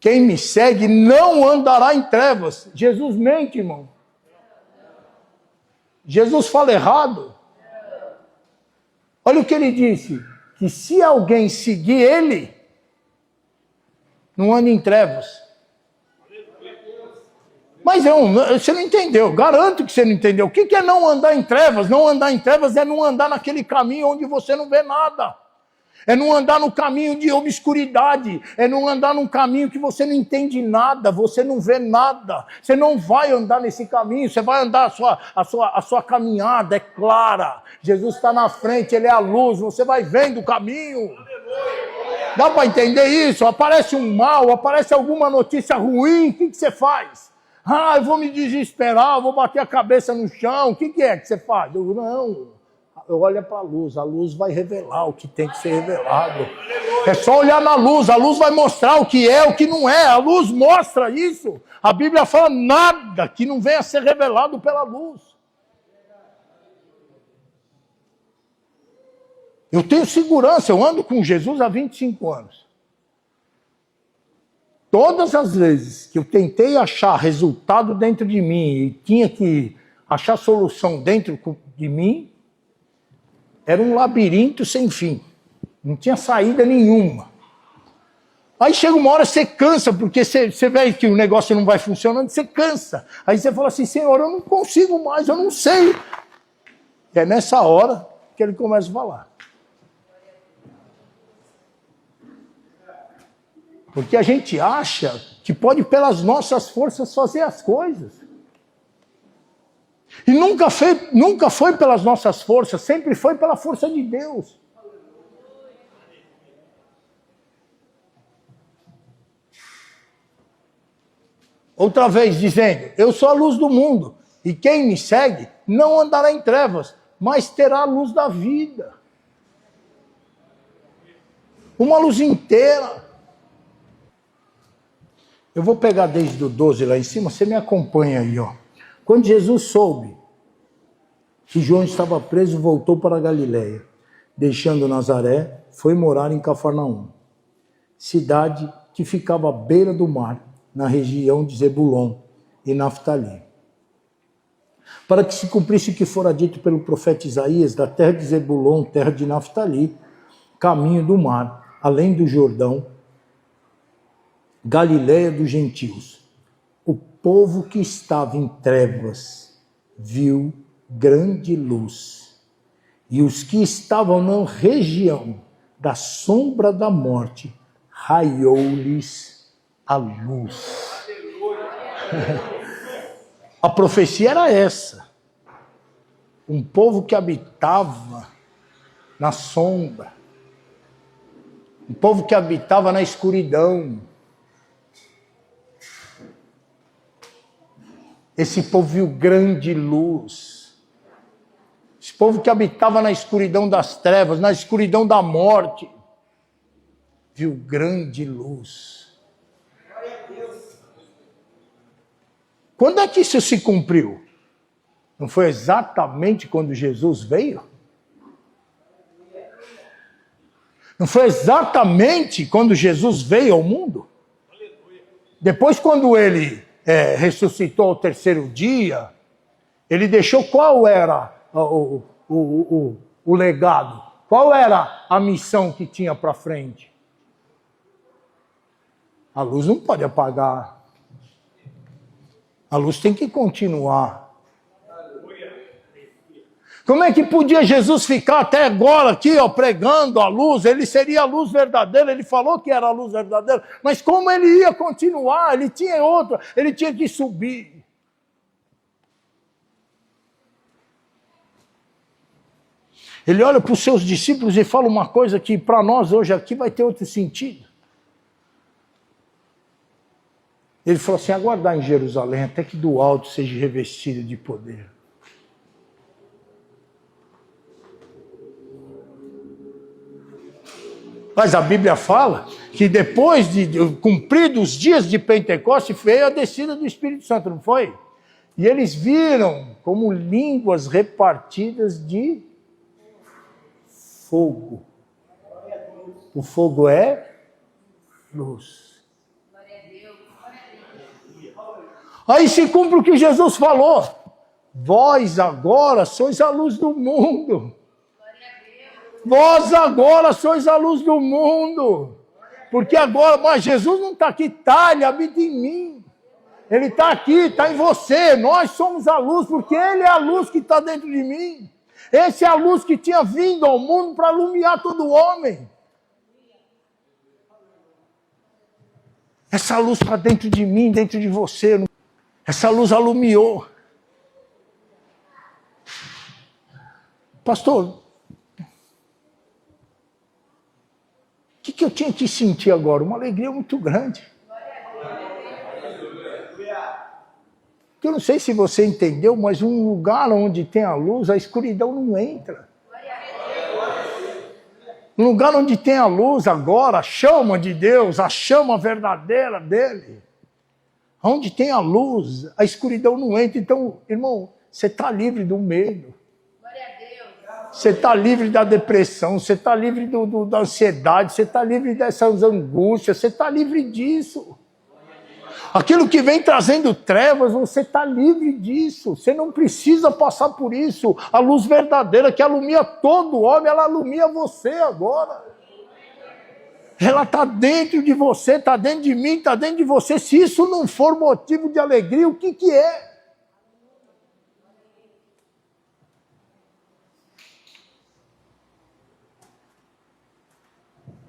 Quem me segue não andará em trevas. Jesus mente, irmão. Jesus fala errado. Olha o que ele disse, que se alguém seguir ele, não anda em trevas. Mas você não entendeu, garanto que você não entendeu. O que é não andar em trevas? Não andar em trevas é não andar naquele caminho onde você não vê nada. É não andar no caminho de obscuridade. É não andar num caminho que você não entende nada, você não vê nada. Você não vai andar nesse caminho, você vai andar a sua caminhada, é clara. Jesus está na frente, Ele é a luz, você vai vendo o caminho. Dá para entender isso? Aparece um mal, aparece alguma notícia ruim, o que você faz? Eu vou me desesperar, eu vou bater a cabeça no chão, o que é que você faz? Eu olho para a luz vai revelar o que tem que ser revelado. É só olhar na luz, a luz vai mostrar o que é, o que não é, a luz mostra isso. A Bíblia fala nada que não venha a ser revelado pela luz. Eu tenho segurança, eu ando com Jesus há 25 anos. Todas as vezes que eu tentei achar resultado dentro de mim e tinha que achar solução dentro de mim, era um labirinto sem fim. Não tinha saída nenhuma. Aí chega uma hora, você cansa, porque você vê que o negócio não vai funcionando, você cansa. Aí você fala assim, Senhor, eu não consigo mais, eu não sei. E é nessa hora que ele começa a falar. Porque a gente acha que pode, pelas nossas forças, fazer as coisas. E nunca foi pelas nossas forças, sempre foi pela força de Deus. Outra vez dizendo, eu sou a luz do mundo, e quem me segue não andará em trevas, mas terá a luz da vida. Uma luz inteira. Eu vou pegar desde o 12 lá em cima, você me acompanha aí, ó. Quando Jesus soube que João estava preso, voltou para a Galiléia. Deixando Nazaré, foi morar em Cafarnaum, cidade que ficava à beira do mar, na região de Zebulon e Naftali. Para que se cumprisse o que fora dito pelo profeta Isaías, da terra de Zebulon, terra de Naftali, caminho do mar, além do Jordão, Galiléia dos gentios. O povo que estava em trevas viu grande luz, e os que estavam na região da sombra da morte, raiou-lhes a luz. A profecia era essa. Um povo que habitava na sombra, um povo que habitava na escuridão. Esse povo viu grande luz. Esse povo que habitava na escuridão das trevas, na escuridão da morte, viu grande luz. Quando é que isso se cumpriu? Não foi exatamente quando Jesus veio? Não foi exatamente quando Jesus veio ao mundo? Depois, quando ele ressuscitou ao terceiro dia, ele deixou qual era o legado? Qual era a missão que tinha para frente? A luz não pode apagar. A luz tem que continuar. Como é que podia Jesus ficar até agora aqui, ó, pregando a luz? Ele seria a luz verdadeira, ele falou que era a luz verdadeira, mas como ele ia continuar? Ele tinha outra, ele tinha que subir. Ele olha para os seus discípulos e fala uma coisa que para nós hoje aqui vai ter outro sentido. Ele falou assim, aguardar em Jerusalém até que do alto seja revestido de poder. Mas a Bíblia fala que depois de cumpridos os dias de Pentecostes, veio a descida do Espírito Santo, não foi? E eles viram como línguas repartidas de fogo. O fogo é luz. Aí se cumpre o que Jesus falou. Vós agora sois a luz do mundo. Vós agora sois a luz do mundo. Porque agora, mas Jesus não está aqui, ele habita em mim. Ele está aqui, está em você. Nós somos a luz, porque Ele é a luz que está dentro de mim. Essa é a luz que tinha vindo ao mundo para iluminar todo homem. Essa luz está dentro de mim, dentro de você. Essa luz alumiou. Pastor, o que eu tinha que sentir agora? Uma alegria muito grande. Eu não sei se você entendeu, mas um lugar onde tem a luz, a escuridão não entra. Um lugar onde tem a luz agora, a chama de Deus, a chama verdadeira dele. Onde tem a luz, a escuridão não entra. Então, irmão, você está livre do medo. Você está livre da depressão, você está livre da ansiedade, você está livre dessas angústias, você está livre disso. Aquilo que vem trazendo trevas, você está livre disso. Você não precisa passar por isso. A luz verdadeira que alumia todo homem, ela alumia você agora. Ela está dentro de você, está dentro de mim, está dentro de você. Se isso não for motivo de alegria, o que é?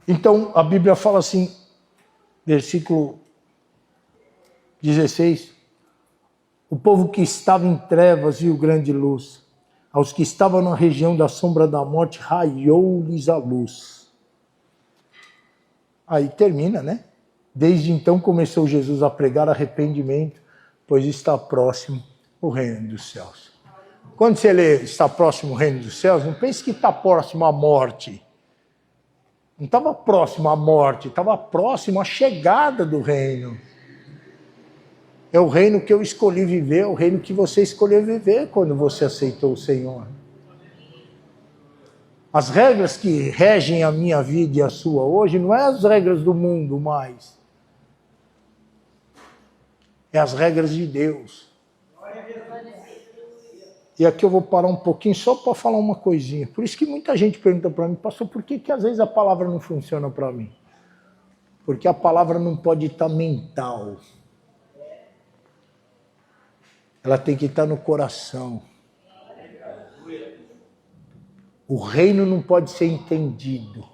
Então, a Bíblia fala assim, versículo 16, o povo que estava em trevas viu grande luz, aos que estavam na região da sombra da morte, raiou-lhes a luz. Aí termina, né? Desde então começou Jesus a pregar arrependimento pois está próximo o reino dos céus. Quando você lê está próximo o reino dos céus, não pense que está próximo à morte. Não estava próximo à morte, estava próximo à chegada do reino. É o reino que eu escolhi viver, é o reino que você escolheu viver quando você aceitou o Senhor. As regras que regem a minha vida e a sua hoje não é as regras do mundo mais. É as regras de Deus. E aqui eu vou parar um pouquinho só para falar uma coisinha. Por isso que muita gente pergunta para mim, pastor, por que às vezes a palavra não funciona para mim? Porque a palavra não pode estar mental. Ela tem que estar no coração. O reino não pode ser entendido.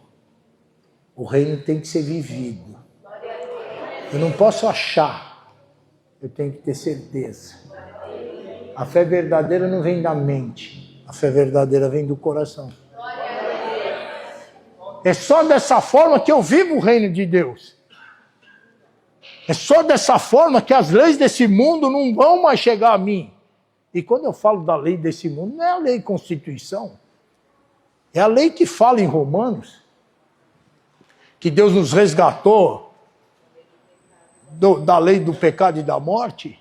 O reino tem que ser vivido. Eu não posso achar. Eu tenho que ter certeza. A fé verdadeira não vem da mente. A fé verdadeira vem do coração. É só dessa forma que eu vivo o reino de Deus. É só dessa forma que as leis desse mundo não vão mais chegar a mim. E quando eu falo da lei desse mundo, não é a lei Constituição. É a lei que fala em Romanos. Que Deus nos resgatou da lei do pecado e da morte.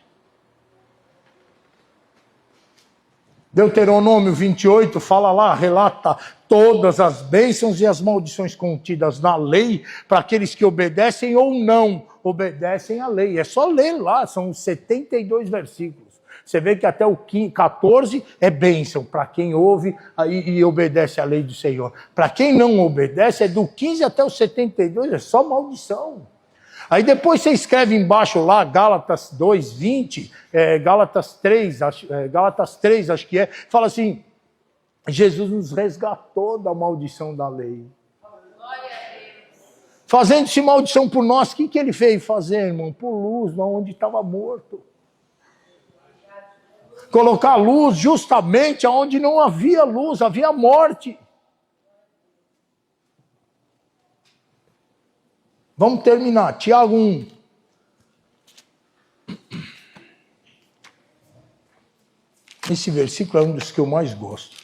Deuteronômio 28 fala lá, relata todas as bênçãos e as maldições contidas na lei para aqueles que obedecem ou não obedecem à lei. É só ler lá, são 72 versículos. Você vê que até o 14 é bênção para quem ouve e obedece à lei do Senhor. Para quem não obedece, é do 15 até o 72, é só maldição. Aí depois você escreve embaixo lá, Gálatas 2, 20, Gálatas 3, acho que é, fala assim, Jesus nos resgatou da maldição da lei. Fazendo-se maldição por nós, o que ele veio fazer, irmão? Por luz, onde estava morto. Colocar luz justamente onde não havia luz, havia morte. Vamos terminar. Tiago 1. Esse versículo é um dos que eu mais gosto.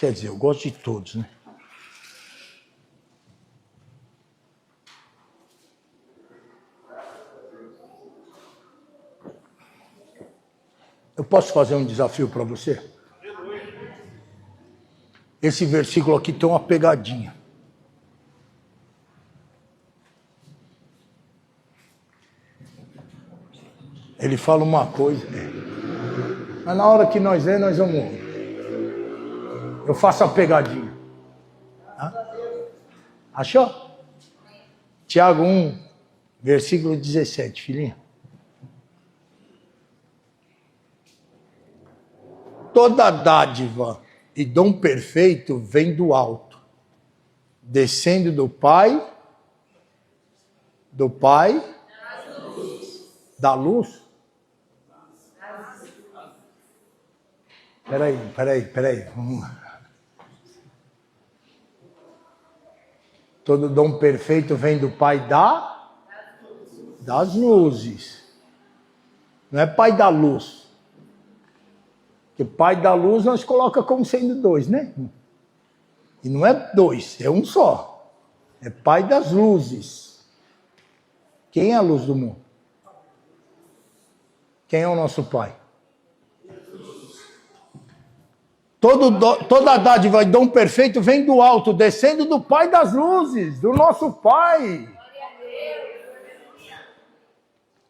Quer dizer, eu gosto de todos, né? Eu posso fazer um desafio para você? Esse versículo aqui tem uma pegadinha. Ele fala uma coisa, mas na hora que nós vamos, eu faço a pegadinha. Achou? Tiago 1, versículo 17, filhinha. Toda dádiva e dom perfeito vem do alto, descendo do Pai, da luz. Peraí. Todo dom perfeito vem do Pai das luzes. Não é Pai da luz. Porque Pai da luz nós coloca como sendo dois, né? E não é dois, é um só. É Pai das luzes. Quem é a luz do mundo? Quem é o nosso Pai? Toda dádiva e dom perfeito vem do alto, descendo do Pai das luzes, do nosso Pai.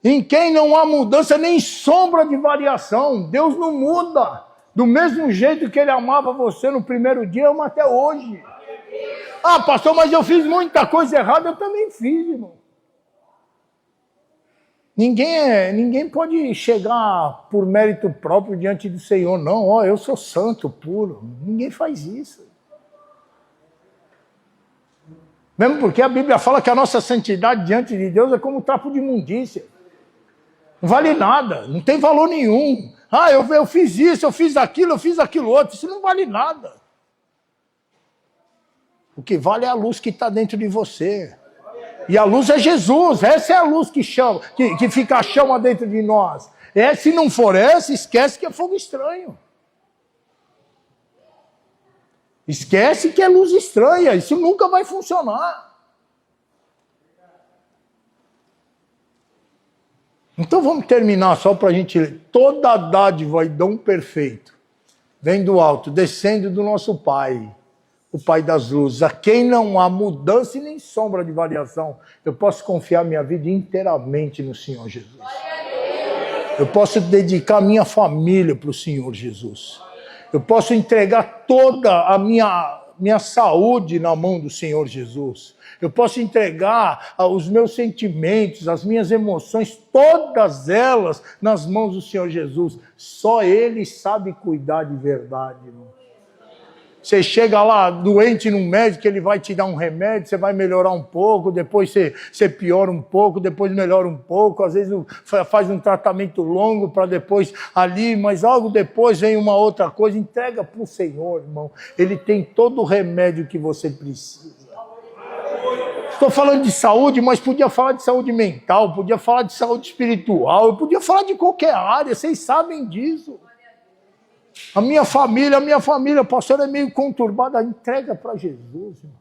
Em quem não há mudança nem sombra de variação. Deus não muda. Do mesmo jeito que Ele amava você no primeiro dia, ama até hoje. Ah, pastor, mas eu fiz muita coisa errada. Eu também fiz, irmão. Ninguém pode chegar por mérito próprio diante do Senhor, não. Eu sou santo, puro. Ninguém faz isso. Mesmo porque a Bíblia fala que a nossa santidade diante de Deus é como um trapo de imundícia. Não vale nada, não tem valor nenhum. Eu fiz isso, eu fiz aquilo outro. Isso não vale nada. O que vale é a luz que está dentro de você. E a luz é Jesus, essa é a luz que chama, que fica a chama dentro de nós. Se não for essa, esquece que é fogo estranho. Esquece que é luz estranha, isso nunca vai funcionar. Então vamos terminar só para a gente ler. Toda dádiva e dom perfeito vem do alto, descendo do nosso Pai, o Pai das luzes, a quem não há mudança e nem sombra de variação. Eu posso confiar minha vida inteiramente no Senhor Jesus. Eu posso dedicar minha família para o Senhor Jesus. Eu posso entregar toda a minha saúde na mão do Senhor Jesus. Eu posso entregar os meus sentimentos, as minhas emoções, todas elas nas mãos do Senhor Jesus. Só Ele sabe cuidar de verdade, irmão. Você chega lá doente num médico, ele vai te dar um remédio, você vai melhorar um pouco, depois você piora um pouco, depois melhora um pouco, às vezes faz um tratamento longo para depois ali, mas logo depois vem uma outra coisa, entrega para o Senhor, irmão. Ele tem todo o remédio que você precisa. Estou falando de saúde, mas podia falar de saúde mental, podia falar de saúde espiritual, eu podia falar de qualquer área, vocês sabem disso. A minha família, pastor, é meio conturbada. Entrega para Jesus, irmão.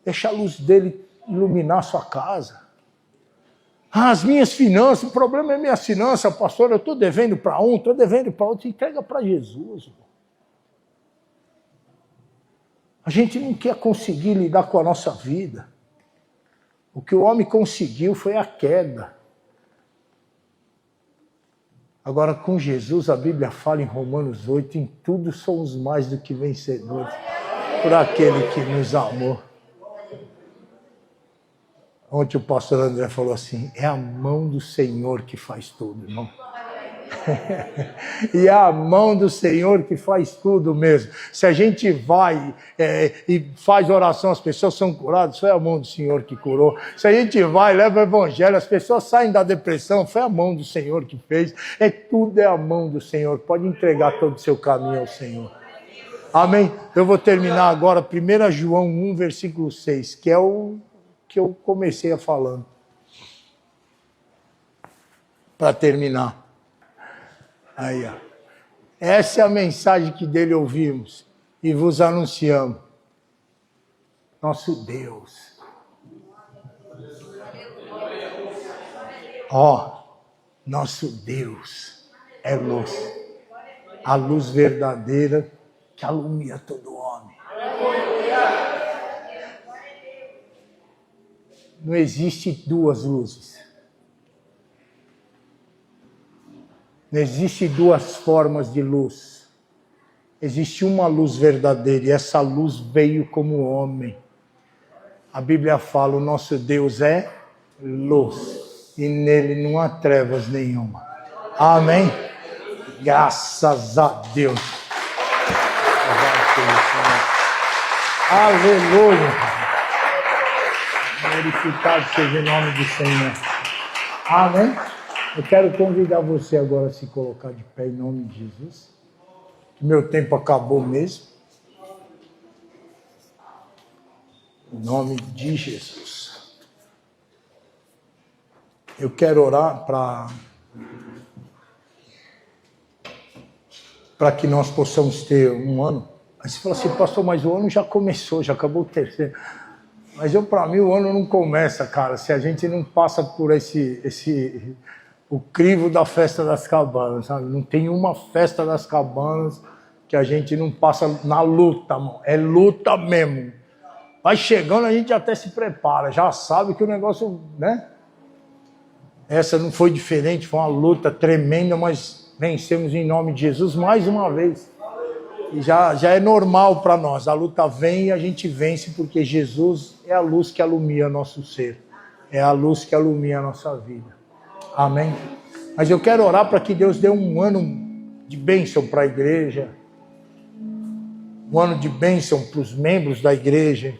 Deixa a luz dele iluminar a sua casa. As minhas finanças, o problema é minhas finanças, pastor, eu estou devendo para um, estou devendo para outro. Entrega para Jesus, irmão. A gente não quer conseguir lidar com a nossa vida. O que o homem conseguiu foi a queda. Agora, com Jesus, a Bíblia fala em Romanos 8, em tudo somos mais do que vencedores, por aquele que nos amou. Ontem o pastor André falou assim, é a mão do Senhor que faz tudo, irmão. E é a mão do Senhor que faz tudo mesmo. Se a gente vai e faz oração, as pessoas são curadas, foi a mão do Senhor que curou. Se a gente vai, leva o evangelho, as pessoas saem da depressão, foi a mão do Senhor que fez. Tudo é a mão do Senhor. Pode entregar todo o seu caminho ao Senhor. Amém? Eu vou terminar agora 1 João 1, versículo 6, que é o que eu comecei a falando. Para terminar. Aí, ó. Essa é a mensagem que dele ouvimos e vos anunciamos. Nosso Deus. Nosso Deus é luz. A luz verdadeira que alumia todo homem. Não existe duas luzes. Não existe duas formas de luz. Existe uma luz verdadeira e essa luz veio como homem. A Bíblia fala, o nosso Deus é luz e nele não há trevas nenhuma. Amém? Graças a Deus. Aleluia. Glorificado seja o nome do Senhor. Amém? Eu quero convidar você agora a se colocar de pé em nome de Jesus. Meu tempo acabou mesmo. Em nome de Jesus. Eu quero orar para que nós possamos ter um ano. Aí você fala assim, pastor, mas o ano já começou, já acabou o terceiro. Mas para mim o ano não começa, cara, se a gente não passa por o crivo da festa das cabanas, sabe? Não tem uma festa das cabanas que a gente não passa na luta, mano. É luta mesmo. Vai chegando, a gente até se prepara, já sabe que o negócio, né? Essa não foi diferente, foi uma luta tremenda, mas vencemos em nome de Jesus mais uma vez. E já é normal para nós, a luta vem e a gente vence, porque Jesus é a luz que alumia nosso ser. É a luz que alumia a nossa vida. Amém? Mas eu quero orar para que Deus dê um ano de bênção para a igreja, um ano de bênção para os membros da igreja,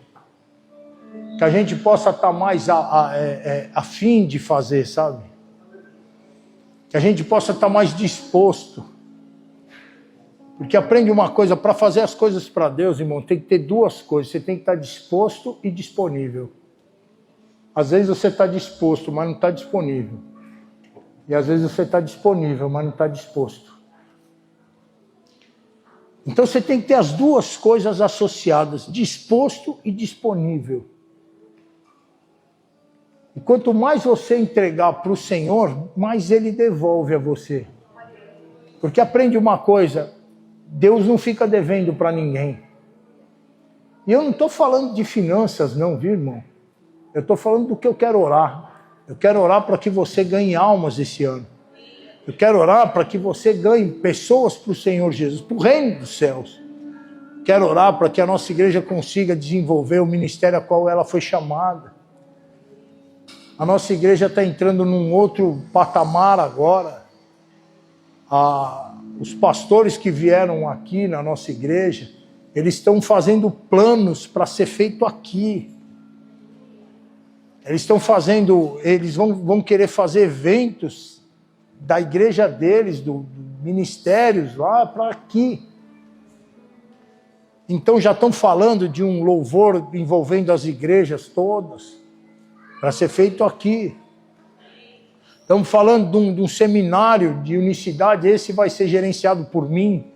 que a gente possa estar mais a fim de fazer, sabe? Que a gente possa estar mais disposto. Porque aprende uma coisa, para fazer as coisas para Deus, irmão, tem que ter duas coisas, você tem que estar disposto e disponível. Às vezes você está disposto, mas não está disponível. E às vezes você está disponível, mas não está disposto. Então você tem que ter as duas coisas associadas, disposto e disponível. E quanto mais você entregar para o Senhor, mais Ele devolve a você. Porque aprende uma coisa, Deus não fica devendo para ninguém. E eu não estou falando de finanças não, viu, irmão? Eu estou falando do que eu quero orar. Eu quero orar para que você ganhe almas esse ano. Eu quero orar para que você ganhe pessoas para o Senhor Jesus, para o reino dos céus. Quero orar para que a nossa igreja consiga desenvolver o ministério a qual ela foi chamada. A nossa igreja está entrando num outro patamar agora. Os pastores que vieram aqui na nossa igreja, eles estão fazendo planos para ser feito aqui. Eles vão querer fazer eventos da igreja deles, do ministérios lá para aqui. Então já estão falando de um louvor envolvendo as igrejas todas, para ser feito aqui. Estamos falando de um seminário de unicidade, esse vai ser gerenciado por mim,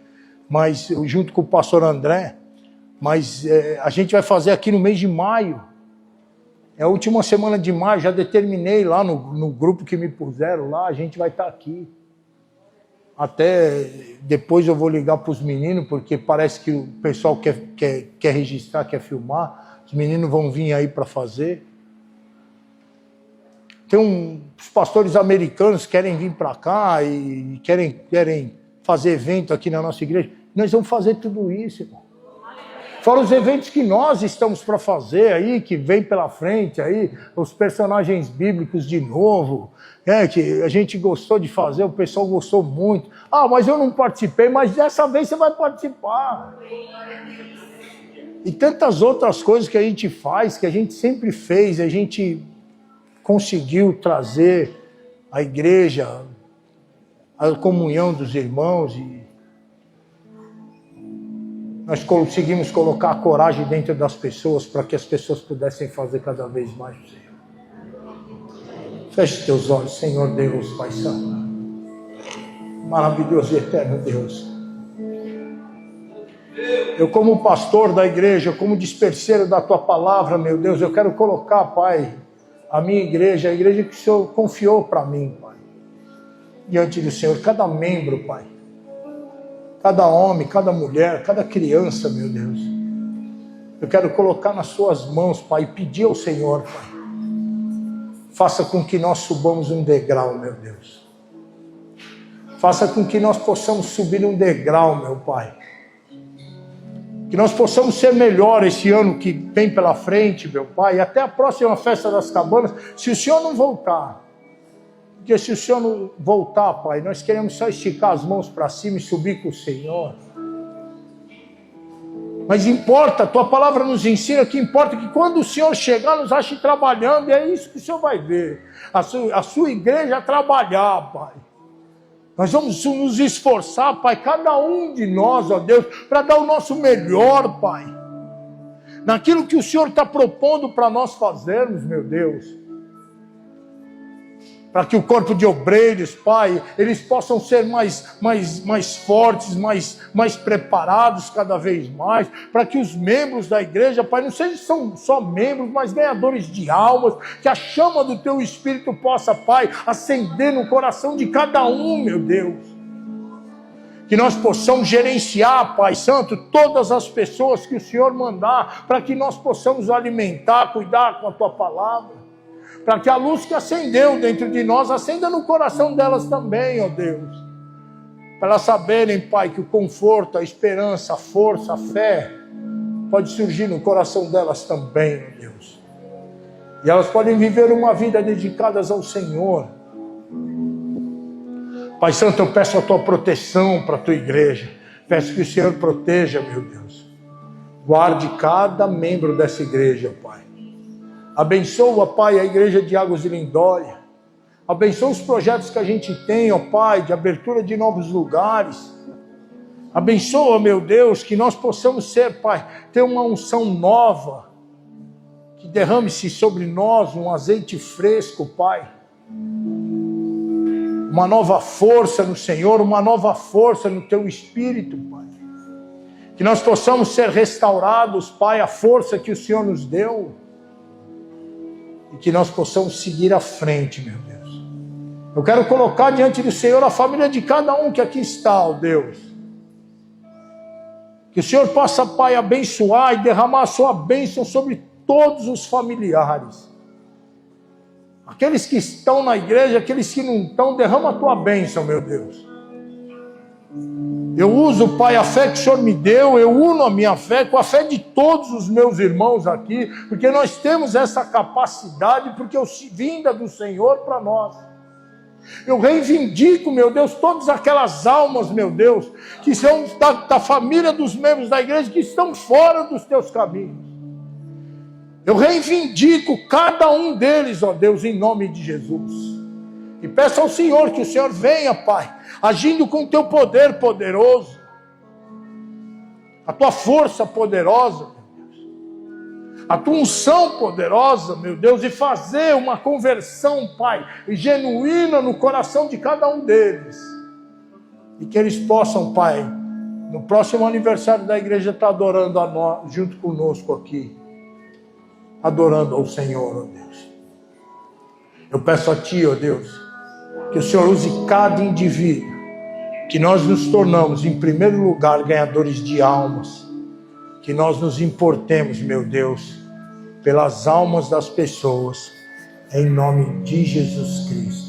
mas junto com o pastor André, mas a gente vai fazer aqui no mês de maio. É a última semana de maio, já determinei lá no grupo que me puseram lá, a gente vai estar aqui. Até depois eu vou ligar para os meninos, porque parece que o pessoal quer registrar, quer filmar. Os meninos vão vir aí para fazer. Tem os pastores americanos que querem vir para cá e querem fazer evento aqui na nossa igreja. Nós vamos fazer tudo isso, irmão. Fora os eventos que nós estamos para fazer aí, que vem pela frente aí, os personagens bíblicos de novo, que a gente gostou de fazer, o pessoal gostou muito. Ah, mas eu não participei, mas dessa vez você vai participar. E tantas outras coisas que a gente faz, que a gente sempre fez, a gente conseguiu trazer a igreja, a comunhão dos irmãos e nós conseguimos colocar a coragem dentro das pessoas para que as pessoas pudessem fazer cada vez mais, Senhor. Feche teus olhos, Senhor Deus, Pai Santo. Maravilhoso e eterno Deus. Eu, como pastor da igreja, como disperseiro da Tua palavra, meu Deus, eu quero colocar, Pai, a minha igreja, a igreja que o Senhor confiou para mim, Pai. Diante do Senhor, cada membro, Pai. Cada homem, cada mulher, cada criança, meu Deus. Eu quero colocar nas suas mãos, Pai, e pedir ao Senhor, Pai. Faça com que nós subamos um degrau, meu Deus. Faça com que nós possamos subir um degrau, meu Pai. Que nós possamos ser melhor esse ano que vem pela frente, meu Pai. E até a próxima festa das cabanas, se o Senhor não voltar. Porque se o Senhor não voltar, Pai, nós queremos só esticar as mãos para cima e subir com o Senhor. Mas importa, a Tua palavra nos ensina que importa que quando o Senhor chegar, nos ache trabalhando, e é isso que o Senhor vai ver. A sua igreja trabalhar, Pai. Nós vamos nos esforçar, Pai, cada um de nós, ó Deus, para dar o nosso melhor, Pai. Naquilo que o Senhor está propondo para nós fazermos, meu Deus. Para que o corpo de obreiros, Pai, eles possam ser mais fortes, mais preparados cada vez mais, para que os membros da igreja, Pai, não sejam só membros, mas ganhadores de almas, que a chama do Teu Espírito possa, Pai, acender no coração de cada um, meu Deus. Que nós possamos gerenciar, Pai Santo, todas as pessoas que o Senhor mandar, para que nós possamos alimentar, cuidar com a Tua palavra. Para que a luz que acendeu dentro de nós, acenda no coração delas também, ó Deus. Para elas saberem, Pai, que o conforto, a esperança, a força, a fé, pode surgir no coração delas também, ó Deus. E elas podem viver uma vida dedicadas ao Senhor. Pai Santo, eu peço a Tua proteção para a Tua igreja. Peço que o Senhor proteja, meu Deus. Guarde cada membro dessa igreja, Pai. Abençoa, Pai, a igreja de Águas de Lindóia. Abençoa os projetos que a gente tem, ó Pai, de abertura de novos lugares. Abençoa, meu Deus, que nós possamos ser, Pai, ter uma unção nova. que derrame-se sobre nós um azeite fresco, Pai. Uma nova força no Senhor, uma nova força no Teu Espírito, Pai. Que nós possamos ser restaurados, Pai, a força que o Senhor nos deu. E que nós possamos seguir à frente, meu Deus. Eu quero colocar diante do Senhor a família de cada um que aqui está, ó Deus. Que o Senhor possa, Pai, abençoar e derramar a sua bênção sobre todos os familiares. Aqueles que estão na igreja, aqueles que não estão, derrama a tua bênção, meu Deus. Eu uso, Pai, a fé que o Senhor me deu, eu uno a minha fé com a fé de todos os meus irmãos aqui, porque nós temos essa capacidade, porque eu vinda do Senhor para nós. Eu reivindico, meu Deus, todas aquelas almas, meu Deus, que são da família dos membros da igreja, que estão fora dos teus caminhos. Eu reivindico cada um deles, ó Deus, em nome de Jesus. E peço ao Senhor que o Senhor venha, Pai, agindo com o teu poder poderoso, a tua força poderosa, meu Deus, a tua unção poderosa, meu Deus, e fazer uma conversão, Pai, genuína no coração de cada um deles. E que eles possam, Pai, no próximo aniversário da igreja, estar adorando a nós, junto conosco aqui. Adorando ao Senhor, ó Deus. Eu peço a Ti, ó Deus, que o Senhor use cada indivíduo, que nós nos tornamos, em primeiro lugar, ganhadores de almas, que nós nos importemos, meu Deus, pelas almas das pessoas, em nome de Jesus Cristo.